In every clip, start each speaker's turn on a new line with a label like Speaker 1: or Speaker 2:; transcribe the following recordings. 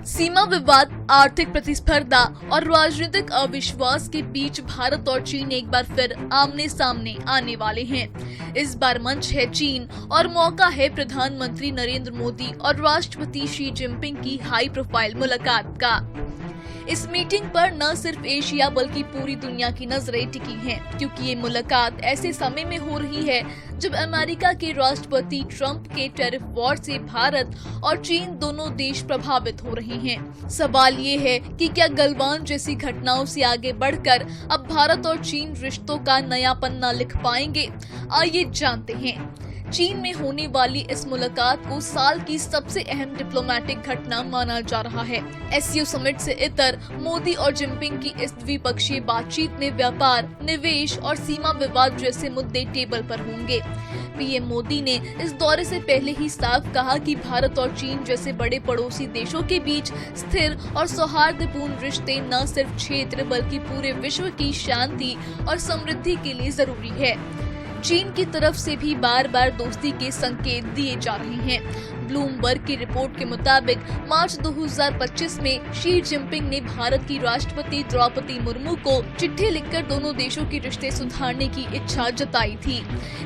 Speaker 1: सीमा विवाद, आर्थिक प्रतिस्पर्धा और राजनीतिक अविश्वास के बीच भारत और चीन एक बार फिर आमने सामने आने वाले हैं। इस बार मंच है चीन और मौका है प्रधानमंत्री नरेंद्र मोदी और राष्ट्रपति शी जिनपिंग की हाई प्रोफाइल मुलाकात का। इस मीटिंग पर न सिर्फ एशिया बल्कि पूरी दुनिया की नजरें टिकी हैं, क्योंकि ये मुलाकात ऐसे समय में हो रही है जब अमेरिका के राष्ट्रपति ट्रंप के टैरिफ वॉर से भारत और चीन दोनों देश प्रभावित हो रहे हैं। सवाल ये है कि क्या गलवान जैसी घटनाओं से आगे बढ़कर अब भारत और चीन रिश्तों का नया पन्ना लिख पाएंगे? आइए जानते हैं। चीन में होने वाली इस मुलाकात को साल की सबसे अहम डिप्लोमेटिक घटना माना जा रहा है। एससीओ समिट से इतर मोदी और जिनपिंग की इस द्विपक्षीय बातचीत में व्यापार, निवेश और सीमा विवाद जैसे मुद्दे टेबल पर होंगे। पीएम मोदी ने इस दौरे से पहले ही साफ कहा कि भारत और चीन जैसे बड़े पड़ोसी देशों के बीच स्थिर और सौहार्दपूर्ण रिश्ते न सिर्फ क्षेत्र बल्कि पूरे विश्व की शांति और समृद्धि के लिए जरूरी है। चीन की तरफ से भी बार बार दोस्ती के संकेत दिए जा रहे हैं। ब्लूमबर्ग की रिपोर्ट के मुताबिक मार्च 2025 में शी जिनपिंग ने भारत की राष्ट्रपति द्रौपदी मुर्मू को चिट्ठी लिखकर दोनों देशों के रिश्ते सुधारने की इच्छा जताई थी।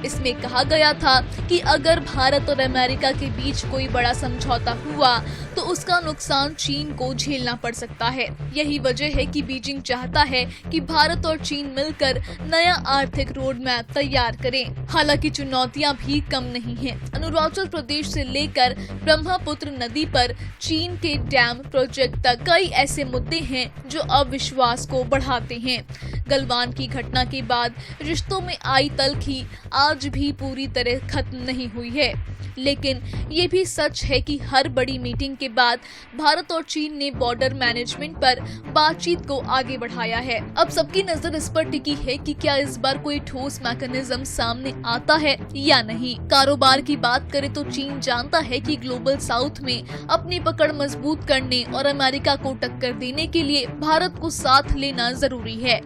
Speaker 1: इसमें कहा गया था कि अगर भारत और अमेरिका के बीच कोई बड़ा समझौता हुआ तो उसका नुकसान चीन को झेलना पड़ सकता है। यही वजह है कि बीजिंग चाहता है कि भारत और चीन मिलकर नया आर्थिक रोड मैप तैयार करें। हालांकि चुनौतियां भी कम नहीं हैं। अरुणाचल प्रदेश से लेकर ब्रह्मपुत्र नदी पर चीन के डैम प्रोजेक्ट तक कई ऐसे मुद्दे हैं जो अविश्वास को बढ़ाते हैं। गलवान की घटना के बाद रिश्तों में आई तल्खी आज भी पूरी तरह खत्म नहीं हुई है, लेकिन ये भी सच है कि हर बड़ी मीटिंग के बाद भारत और चीन ने बॉर्डर मैनेजमेंट पर बातचीत को आगे बढ़ाया है। अब सबकी नजर इस पर टिकी है कि क्या इस बार कोई ठोस मैकेनिज्म सामने आता है या नहीं। कारोबार की बात करें तो चीन जानता है कि ग्लोबल साउथ में अपनी पकड़ मजबूत करने और अमेरिका को टक्कर देने के लिए भारत को साथ लेना जरूरी है।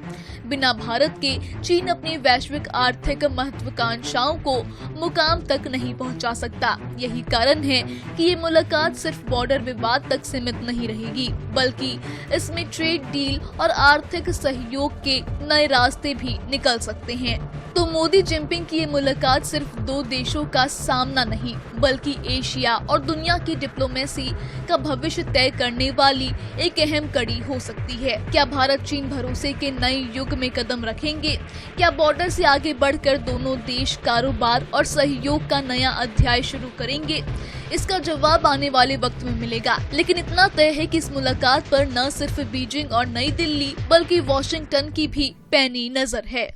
Speaker 1: बिना भारत के चीन अपनी वैश्विक आर्थिक महत्वाकांक्षाओं को मुकाम तक नहीं पहुंचा सकता। यही कारण है कि ये मुलाकात सिर्फ बॉर्डर विवाद तक सीमित नहीं रहेगी, बल्कि इसमें ट्रेड डील और आर्थिक सहयोग के नए रास्ते भी निकल सकते हैं। तो मोदी जिनपिंग की ये मुलाकात सिर्फ दो देशों का सामना नहीं बल्कि एशिया और दुनिया की डिप्लोमेसी का भविष्य तय करने वाली एक अहम कड़ी हो सकती है। क्या भारत चीन भरोसे के नए युग में कदम रखेंगे? क्या बॉर्डर से आगे बढ़कर दोनों देश कारोबार और सहयोग का नया अध्याय शुरू करेंगे? इसका जवाब आने वाले वक्त में मिलेगा, लेकिन इतना तय है कि इस मुलाकात पर न सिर्फ बीजिंग और नई दिल्ली बल्कि वॉशिंगटन की भी पैनी नजर है।